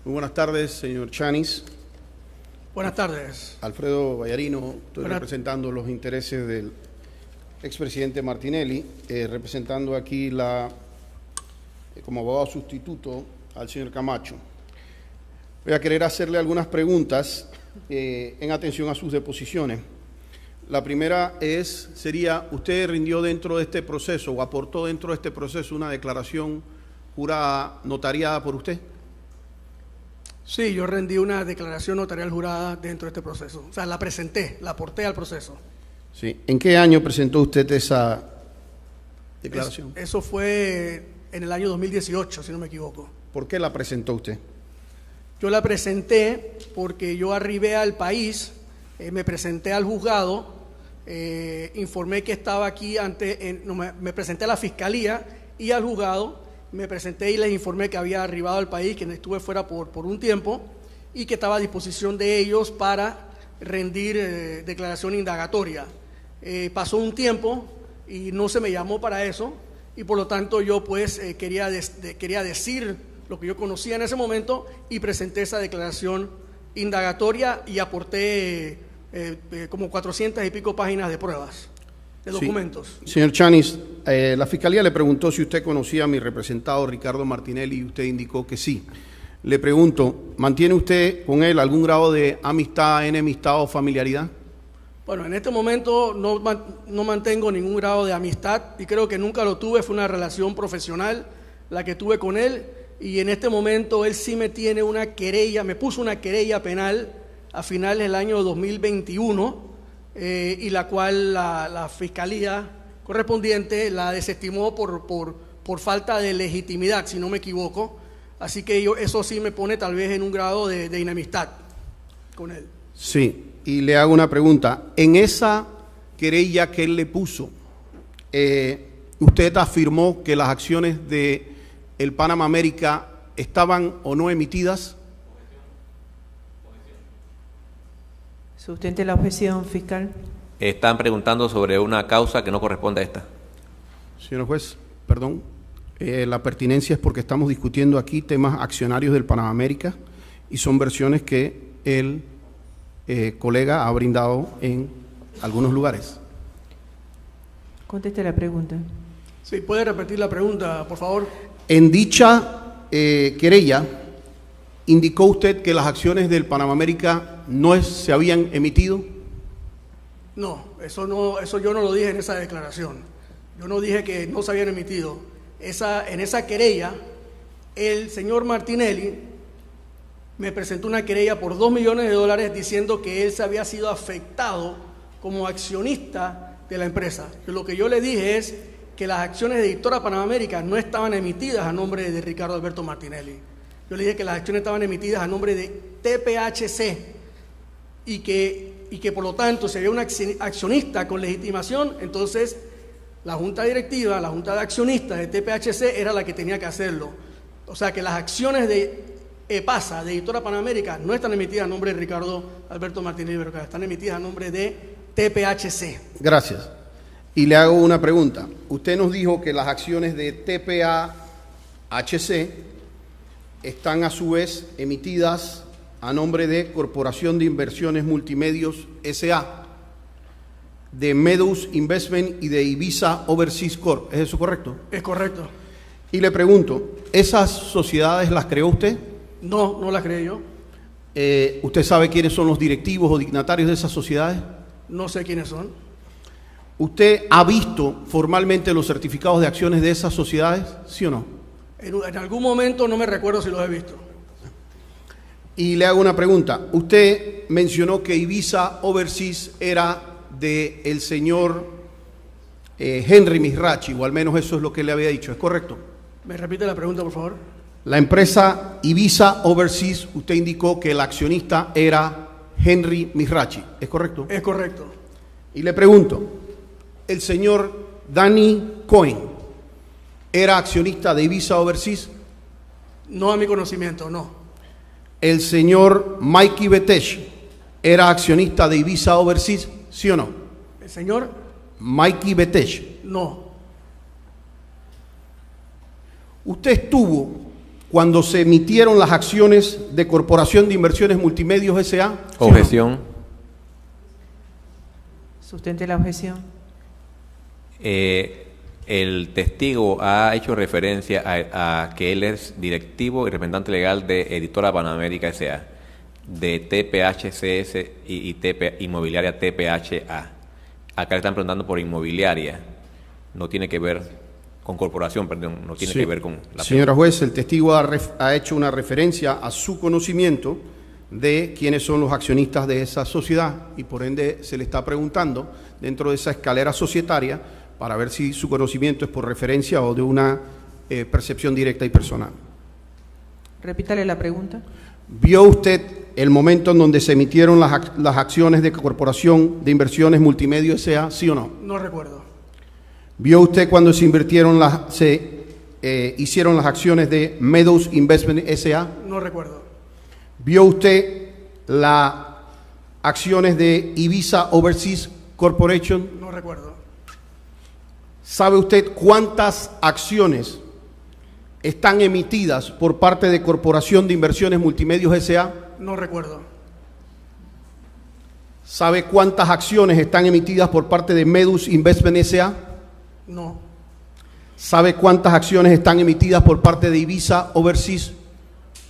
Muy buenas tardes, señor Chanis. Buenas tardes. Alfredo Vallarino, estoy representando los intereses del expresidente Martinelli, representando aquí como abogado sustituto al señor Camacho. Voy a querer hacerle algunas preguntas en atención a sus deposiciones. La primera sería, ¿usted rindió dentro de este proceso o aportó dentro de este proceso una declaración jurada notariada por usted? Sí, yo rendí una declaración notarial jurada dentro de este proceso. O sea, la presenté, la aporté al proceso. Sí. ¿En qué año presentó usted esa declaración? Eso fue en el año 2018, si no me equivoco. ¿Por qué la presentó usted? Yo la presenté porque yo arribé al país, me presenté al juzgado, informé que estaba aquí me presenté a la fiscalía y al juzgado. Me presenté y les informé que había arribado al país, que estuve fuera por un tiempo y que estaba a disposición de ellos para rendir declaración indagatoria. Pasó un tiempo y no se me llamó para eso y por lo tanto yo pues quería decir lo que yo conocía en ese momento y presenté esa declaración indagatoria y aporté como 400 y pico páginas de pruebas. De documentos. Sí. Señor Chanis, la Fiscalía le preguntó si usted conocía a mi representado Ricardo Martinelli y usted indicó que sí. Le pregunto, ¿mantiene usted con él algún grado de amistad, enemistad o familiaridad? Bueno, en este momento no mantengo ningún grado de amistad y creo que nunca lo tuve, fue una relación profesional la que tuve con él y en este momento él sí me tiene una querella, me puso una querella penal a finales del año 2021. Y la cual la fiscalía correspondiente la desestimó por falta de legitimidad, si no me equivoco. Así que eso sí me pone tal vez en un grado de inemistad con él. Sí, y le hago una pregunta. En esa querella que él le puso, ¿usted afirmó que las acciones de el Panama América estaban o no emitidas? Sustente la objeción, fiscal. Están preguntando sobre una causa que no corresponde a esta. Señor juez, perdón. La pertinencia es porque estamos discutiendo aquí temas accionarios del Panamá América y son versiones que el colega ha brindado en algunos lugares. Conteste la pregunta. Sí, ¿puede repetir la pregunta, por favor? En dicha querella, ¿indicó usted que las acciones del Panamá América no se habían emitido? No, eso yo no lo dije en esa declaración. Yo no dije que no se habían emitido. En esa querella, el señor Martinelli me presentó una querella por $2 millones diciendo que él se había sido afectado como accionista de la empresa. Lo que yo le dije es que las acciones de Editora Panamá América no estaban emitidas a nombre de Ricardo Alberto Martinelli. Yo le dije que las acciones estaban emitidas a nombre de TPHC y que por lo tanto si había un accionista con legitimación, entonces la junta directiva, la junta de accionistas de TPHC era la que tenía que hacerlo. O sea que las acciones de EPASA, de Editora Panamá América, no están emitidas a nombre de Ricardo Alberto Martinelli, pero están emitidas a nombre de TPHC. Gracias. Y le hago una pregunta. Usted nos dijo que las acciones de TPHC están a su vez emitidas a nombre de Corporación de Inversiones Multimedios S.A., de Meadows Investment y de Ibiza Overseas Corp. ¿Es eso correcto? Es correcto. Y le pregunto, ¿esas sociedades las creó usted? No, no las creé yo. ¿Usted sabe quiénes son los directivos o dignatarios de esas sociedades? No sé quiénes son. ¿Usted ha visto formalmente los certificados de acciones de esas sociedades? ¿Sí o no? En algún momento no me recuerdo si los he visto. Y le hago una pregunta. Usted mencionó que Ibiza Overseas era del señor Henry Misrachi, o al menos eso es lo que le había dicho. ¿Es correcto? ¿Me repite la pregunta, por favor? La empresa Ibiza Overseas, usted indicó que el accionista era Henry Misrachi. ¿Es correcto? Es correcto. Y le pregunto, ¿el señor Danny Cohen era accionista de Ibiza Overseas? No a mi conocimiento, no. ¿El señor Mikey Betesh era accionista de Ibiza Overseas? ¿Sí o no? ¿El señor? Mikey Betesh. No. Usted estuvo cuando se emitieron las acciones de Corporación de Inversiones Multimedios S.A.? ¿Sí o no? Objeción. Sustente la objeción. El testigo ha hecho referencia a que él es directivo y representante legal de Editora Panamérica S.A., de TPHCS y Inmobiliaria TPHA. Acá le están preguntando por inmobiliaria. No tiene que ver con corporación, perdón, no tiene Sí. que ver con la... Señora juez, el testigo ha hecho una referencia a su conocimiento de quiénes son los accionistas de esa sociedad y por ende se le está preguntando dentro de esa escalera societaria para ver si su conocimiento es por referencia o de una percepción directa y personal. Repítale la pregunta. ¿Vio usted el momento en donde se emitieron las acciones de Corporación de Inversiones Multimedio S.A., sí o no? No recuerdo. ¿Vio usted cuando se hicieron las acciones de Meadows Investment S.A.? No recuerdo. ¿Vio usted las acciones de Ibiza Overseas Corporation? No recuerdo. ¿Sabe usted cuántas acciones están emitidas por parte de Corporación de Inversiones Multimedios S.A.? No recuerdo. ¿Sabe cuántas acciones están emitidas por parte de Meadows Investment S.A.? No. ¿Sabe cuántas acciones están emitidas por parte de Ibiza Overseas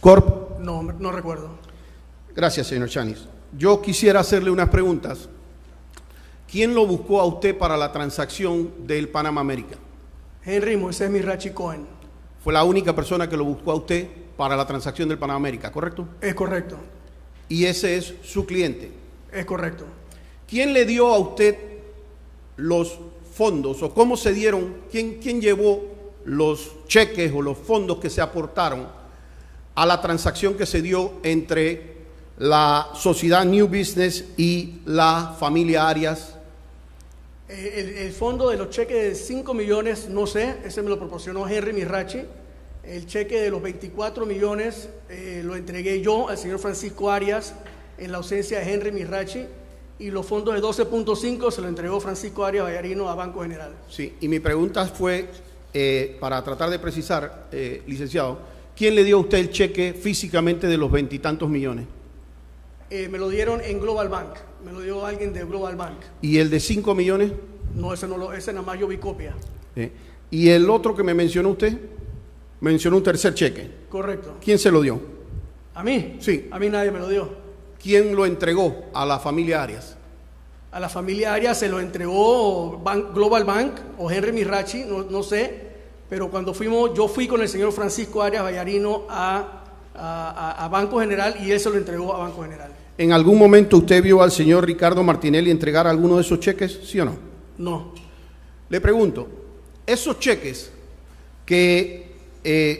Corp? No recuerdo. Gracias, señor Chanis. Yo quisiera hacerle unas preguntas. ¿Quién lo buscó a usted para la transacción del Panama American? Henry Moisés Mirachi Cohen. Fue la única persona que lo buscó a usted para la transacción del Panama American, ¿correcto? Es correcto. Y ese es su cliente. Es correcto. ¿Quién le dio a usted los fondos o cómo se dieron? ¿Quién llevó los cheques o los fondos que se aportaron a la transacción que se dio entre la sociedad New Business y la familia Arias? El fondo de los cheques de 5 millones, no sé, ese me lo proporcionó Henry Mirachi. El cheque de los 24 millones lo entregué yo al señor Francisco Arias en la ausencia de Henry Mirachi. Y los fondos de 12.5 se lo entregó Francisco Arias Vallarino a Banco General. Sí, y mi pregunta fue, para tratar de precisar, licenciado, ¿quién le dio a usted el cheque físicamente de los 20 y tantos millones? Me lo dieron en Global Bank, me lo dio alguien de Global Bank. ¿Y el de 5 millones? No, ese nada más yo vi copia. ¿Y el otro que me mencionó usted? Mencionó un tercer cheque. Correcto. ¿Quién se lo dio? ¿A mí? Sí. A mí nadie me lo dio. ¿Quién lo entregó a la familia Arias? A la familia Arias se lo entregó Global Bank o Henry Mirachi, no sé, pero cuando yo fui con el señor Francisco Arias Vallarino a Banco General y él se lo entregó a Banco General. ¿En algún momento usted vio al señor Ricardo Martinelli entregar alguno de esos cheques, sí o no? No. Le pregunto, esos cheques que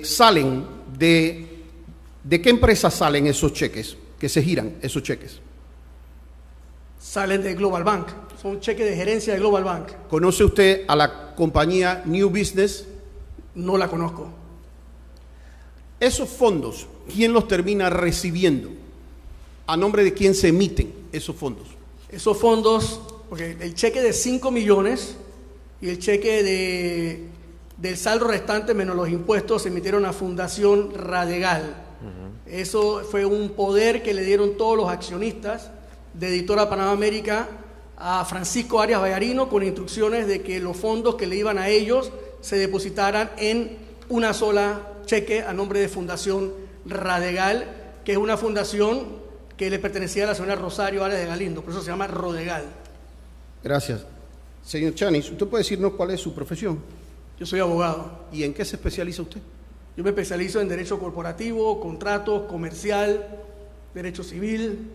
salen ¿de qué empresa salen esos cheques, que se giran esos cheques? Salen de Global Bank, son cheques de gerencia de Global Bank. ¿Conoce usted a la compañía New Business? No la conozco. Esos fondos, ¿quién los termina recibiendo? ¿A nombre de quién se emiten esos fondos? Esos fondos, porque el cheque de 5 millones y el cheque del saldo restante menos los impuestos se emitieron a Fundación Radegal. Eso fue un poder que le dieron todos los accionistas de Editora Panamá América a Francisco Arias Vallarino con instrucciones de que los fondos que le iban a ellos se depositaran en una sola cheque a nombre de Fundación Radegal, que es una fundación que le pertenecía a la señora Rosario Arias de Galindo, por eso se llama Rodegal. Gracias. Señor Chanis, ¿usted puede decirnos cuál es su profesión? Yo soy abogado. ¿Y en qué se especializa usted? Yo me especializo en derecho corporativo, contratos, comercial, derecho civil,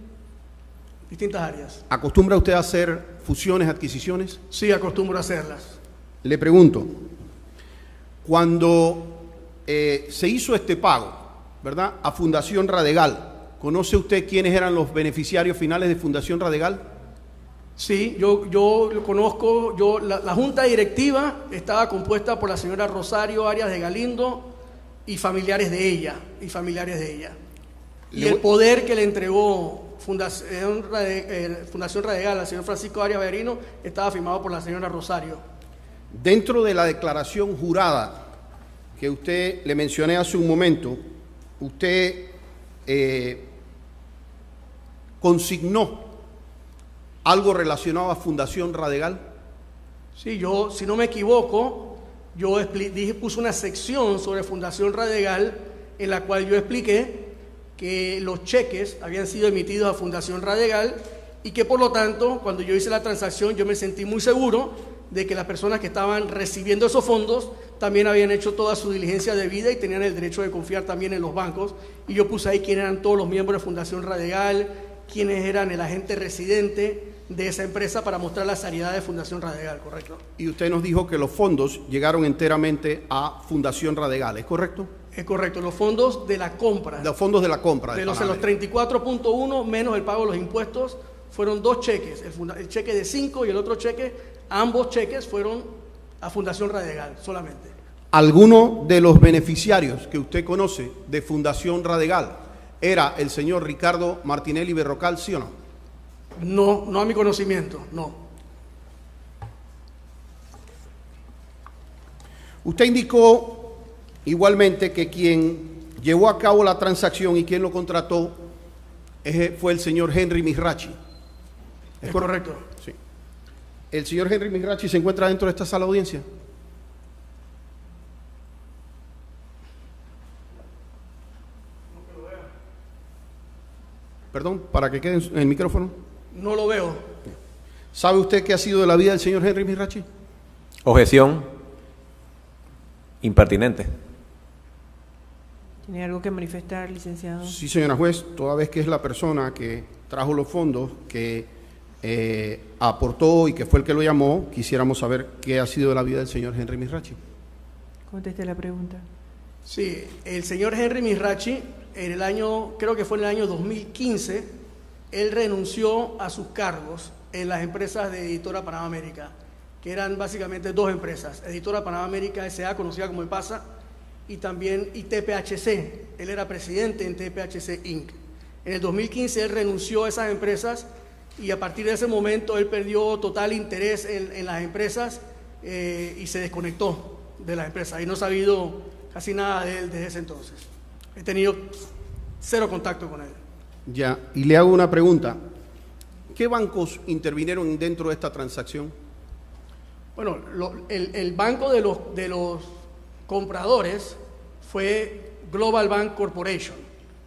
distintas áreas. ¿Acostumbra usted a hacer fusiones, adquisiciones? Sí, acostumbro a hacerlas. Le pregunto, cuando se hizo este pago, ¿verdad?, a Fundación Radegal, ¿conoce usted quiénes eran los beneficiarios finales de Fundación Radegal? Sí, yo lo conozco. La junta directiva estaba compuesta por la señora Rosario Arias de Galindo y familiares de ella. Y el poder que le entregó Fundación Radegal al señor Francisco Arias Vallarino estaba firmado por la señora Rosario. Dentro de la declaración jurada que usted le mencioné hace un momento, usted consignó algo relacionado a Fundación Radegal. Sí, yo, si no me equivoco, yo puse una sección sobre Fundación Radegal en la cual yo expliqué que los cheques habían sido emitidos a Fundación Radegal y que por lo tanto, cuando yo hice la transacción, yo me sentí muy seguro de que las personas que estaban recibiendo esos fondos también habían hecho toda su diligencia debida y tenían el derecho de confiar también en los bancos. Y yo puse ahí quiénes eran todos los miembros de Fundación Radegal, quiénes eran el agente residente de esa empresa para mostrar la seriedad de Fundación Radegal, ¿correcto? Y usted nos dijo que los fondos llegaron enteramente a Fundación Radegal, ¿es correcto? Es correcto, los fondos de la compra. Los fondos de la compra. De los 34.1 menos el pago de los impuestos, fueron dos cheques, el cheque de 5 y el otro cheque, ambos cheques fueron a Fundación Radegal solamente. ¿Alguno de los beneficiarios que usted conoce de Fundación Radegal era el señor Ricardo Martinelli Berrocal, sí o no? No, no a mi conocimiento, no. Usted indicó igualmente que quien llevó a cabo la transacción y quien lo contrató fue el señor Henry Mizrachi. ¿Es correcto? Sí. ¿El señor Henry Mizrachi se encuentra dentro de esta sala de audiencia? Perdón, para que quede en el micrófono. No lo veo. ¿Sabe usted qué ha sido de la vida del señor Henry Mizrachi? Objeción. Impertinente. ¿Tiene algo que manifestar, licenciado? Sí, señora juez, toda vez que es la persona que trajo los fondos, que aportó y que fue el que lo llamó, quisiéramos saber qué ha sido de la vida del señor Henry Mizrachi. Conteste la pregunta. Sí, el señor Henry Mizrachi, en el año, creo que fue en el año 2015, él renunció a sus cargos en las empresas de Editora Panamá América, que eran básicamente dos empresas, Editora Panamá América S.A., conocida como EPASA, y también TPHC. Él era presidente en TPHC Inc. En el 2015 él renunció a esas empresas y a partir de ese momento él perdió total interés en las empresas y se desconectó de las empresas y no he sabido casi nada de él desde ese entonces. He tenido cero contacto con él. Ya, y le hago una pregunta. ¿Qué bancos intervinieron dentro de esta transacción? Bueno, el banco de los compradores fue Global Bank Corporation.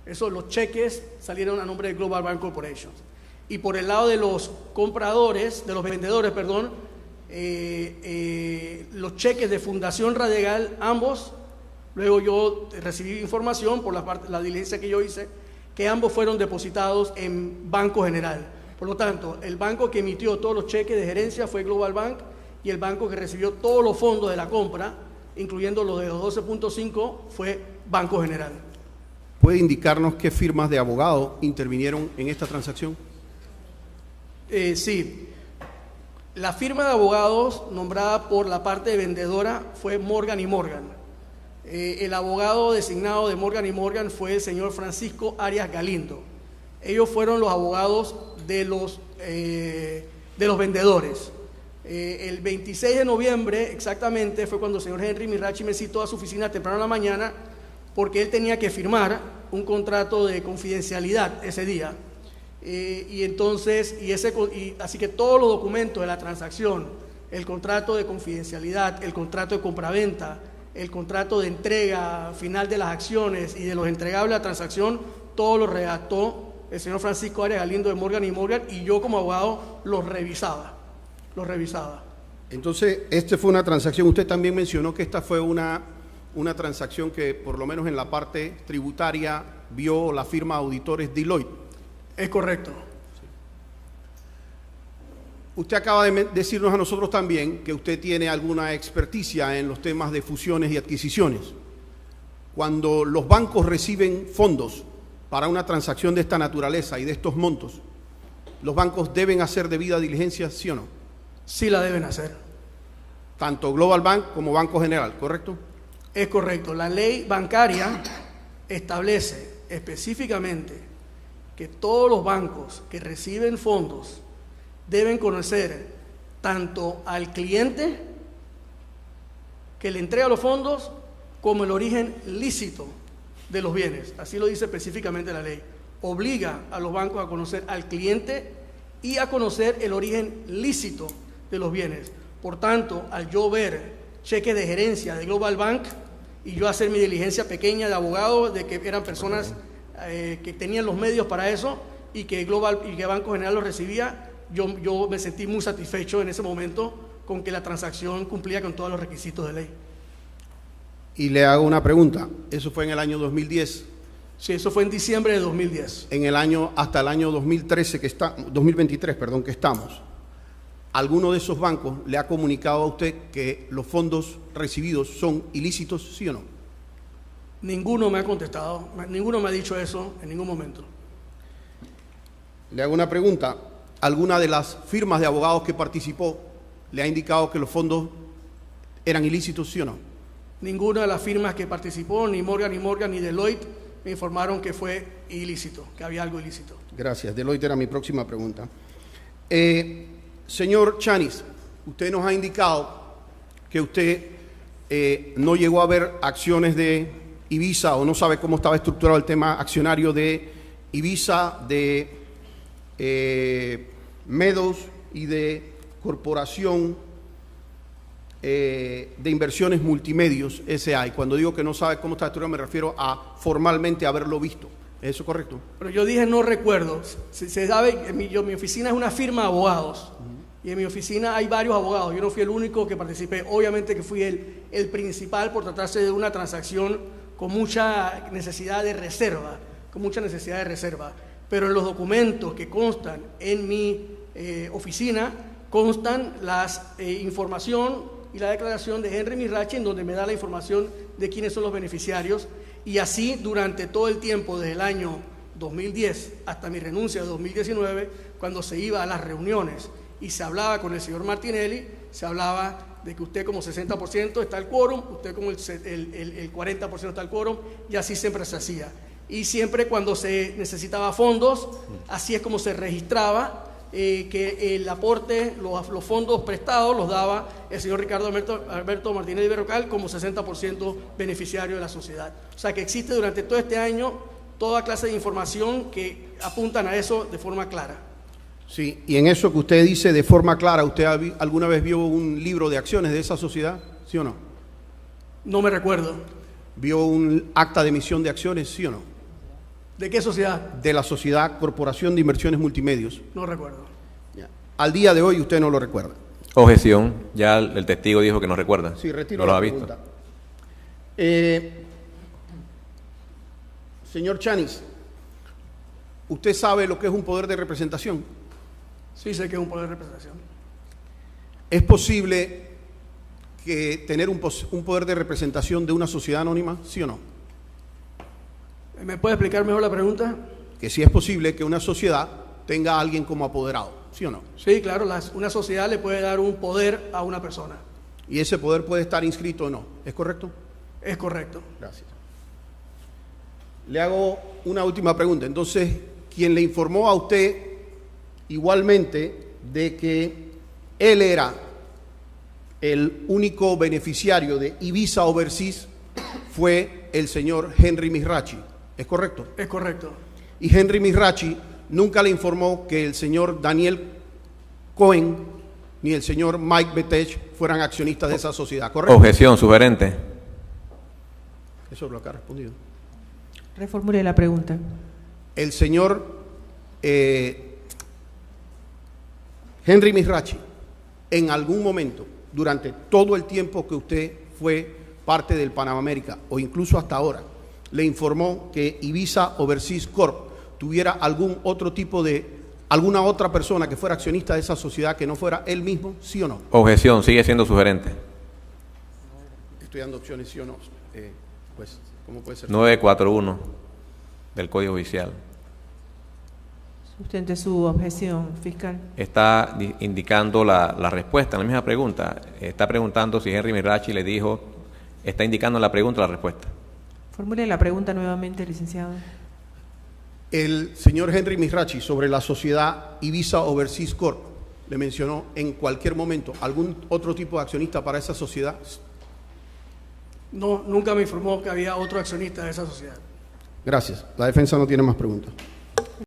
Los cheques salieron a nombre de Global Bank Corporation. Y por el lado de los compradores, de los vendedores, perdón, los cheques de Fundación Radegal, ambos, luego yo recibí información por la diligencia que yo hice, que ambos fueron depositados en Banco General. Por lo tanto, el banco que emitió todos los cheques de gerencia fue Global Bank y el banco que recibió todos los fondos de la compra, incluyendo los de los 12.5, fue Banco General. ¿Puede indicarnos qué firmas de abogados intervinieron en esta transacción? Sí. La firma de abogados nombrada por la parte vendedora fue Morgan & Morgan. El abogado designado de Morgan & Morgan fue el señor Francisco Arias Galindo. Ellos fueron los abogados de los vendedores. El 26 de noviembre exactamente fue cuando el señor Henry Mizrachi me citó a su oficina temprano en la mañana porque él tenía que firmar un contrato de confidencialidad ese día. Así que todos los documentos de la transacción, el contrato de confidencialidad, el contrato de compraventa, el contrato de entrega final de las acciones y de los entregables de la transacción, todo lo redactó el señor Francisco Arias Galindo de Morgan & Morgan y yo como abogado los revisaba. Entonces, esta fue una transacción, usted también mencionó que esta fue una transacción que por lo menos en la parte tributaria vio la firma de auditores Deloitte. Es correcto. Usted acaba de decirnos a nosotros también que usted tiene alguna experticia en los temas de fusiones y adquisiciones. Cuando los bancos reciben fondos para una transacción de esta naturaleza y de estos montos, ¿los bancos deben hacer debida diligencia, sí o no? Sí la deben hacer. Tanto Global Bank como Banco General, ¿correcto? Es correcto. La ley bancaria establece específicamente que todos los bancos que reciben fondos deben conocer tanto al cliente que le entrega los fondos como el origen lícito de los bienes. Así lo dice específicamente la ley. Obliga a los bancos a conocer al cliente y a conocer el origen lícito de los bienes. Por tanto, al yo ver cheques de gerencia de Global Bank y yo hacer mi diligencia pequeña de abogado de que eran personas que tenían los medios para eso y que Banco General los recibía, yo me sentí muy satisfecho en ese momento con que la transacción cumplía con todos los requisitos de ley. Y le hago una pregunta. ¿Eso fue en el año 2010? Sí, eso fue en diciembre de 2010. Hasta el año 2023 que estamos, ¿alguno de esos bancos le ha comunicado a usted que los fondos recibidos son ilícitos, sí o no? Ninguno me ha contestado, ninguno me ha dicho eso en ningún momento. Le hago una pregunta. ¿Alguna de las firmas de abogados que participó le ha indicado que los fondos eran ilícitos, sí o no? Ninguna de las firmas que participó, ni Morgan ni Deloitte, me informaron que fue ilícito, que había algo ilícito. Gracias. Deloitte era mi próxima pregunta. Señor Chanis, usted nos ha indicado que usted no llegó a ver acciones de Ibiza o no sabe cómo estaba estructurado el tema accionario de Ibiza, de Meadows y de Corporación de Inversiones Multimedios S.A. Y cuando digo que no sabe cómo está estructurado me refiero a formalmente haberlo visto. ¿Es eso correcto? Pero yo dije no recuerdo. Se sabe, mi oficina es una firma de abogados. Y en mi oficina hay varios abogados. Yo no fui el único que participé. Obviamente que fui el principal por tratarse de una transacción con mucha necesidad de reserva. Pero en los documentos que constan en mi oficina constan la información y la declaración de Henry Mizrachi, en donde me da la información de quiénes son los beneficiarios. Y así durante todo el tiempo, desde el año 2010 hasta mi renuncia de 2019, cuando se iba a las reuniones y se hablaba con el señor Martinelli, se hablaba de que usted como 60% está el quórum, usted como el 40% está el quórum, y así siempre se hacía. Y siempre cuando se necesitaba fondos, así es como se registraba que el aporte, los fondos prestados los daba el señor Ricardo Alberto Martinelli Berrocal como 60% beneficiario de la sociedad. O sea que existe durante todo este año toda clase de información que apuntan a eso de forma clara. Sí, y en eso que usted dice de forma clara, ¿usted alguna vez vio un libro de acciones de esa sociedad? ¿Sí o no? No me recuerdo. ¿Vio un acta de emisión de acciones? ¿Sí o no? ¿De qué sociedad? De la Sociedad Corporación de Inversiones Multimedios. No recuerdo. Ya. Al día de hoy usted no lo recuerda. Objeción. Ya el testigo dijo que no recuerda. Sí, retiro no la lo ha pregunta. visto. Señor Chanis, ¿usted sabe lo que es un poder de representación? Sí, sé que es un poder de representación. ¿Es posible que tener un poder de representación de una sociedad anónima, sí o no? ¿Me puede explicar mejor la pregunta? Que si es posible que una sociedad tenga a alguien como apoderado, ¿sí o no? Sí, claro, una sociedad le puede dar un poder a una persona. Y ese poder puede estar inscrito o no, ¿es correcto? Es correcto. Gracias. Le hago una última pregunta. Entonces, quien le informó a usted igualmente de que él era el único beneficiario de Ibiza Overseas fue el señor Henry Mizrachi, ¿es correcto? Es correcto. Y Henry Mizrachi nunca le informó que el señor Daniel Cohen ni el señor Mike Betech fueran accionistas de esa sociedad, ¿correcto? Objeción, sugerente. Eso es lo que ha respondido. Reformule la pregunta. El señor Henry Mizrachi, en algún momento, durante todo el tiempo que usted fue parte del Panamá América, o incluso hasta ahora, le informó que Ibiza Overseas Corp tuviera algún otro tipo de, alguna otra persona que fuera accionista de esa sociedad que no fuera él mismo, ¿sí o no? Objeción, sigue siendo sugerente. Estoy dando opciones, ¿sí o no? Pues, ¿cómo puede ser? 941 del Código Judicial. Sustente su objeción, fiscal. Está indicando la respuesta en la misma pregunta. Está preguntando si Henry Mizrachi le dijo, está indicando en la pregunta la respuesta. Formule la pregunta nuevamente, licenciado. El señor Henry Mizrachi sobre la sociedad Ibiza Overseas Corp le mencionó en cualquier momento algún otro tipo de accionista para esa sociedad. No, nunca me informó que había otro accionista de esa sociedad. Gracias. La defensa no tiene más preguntas.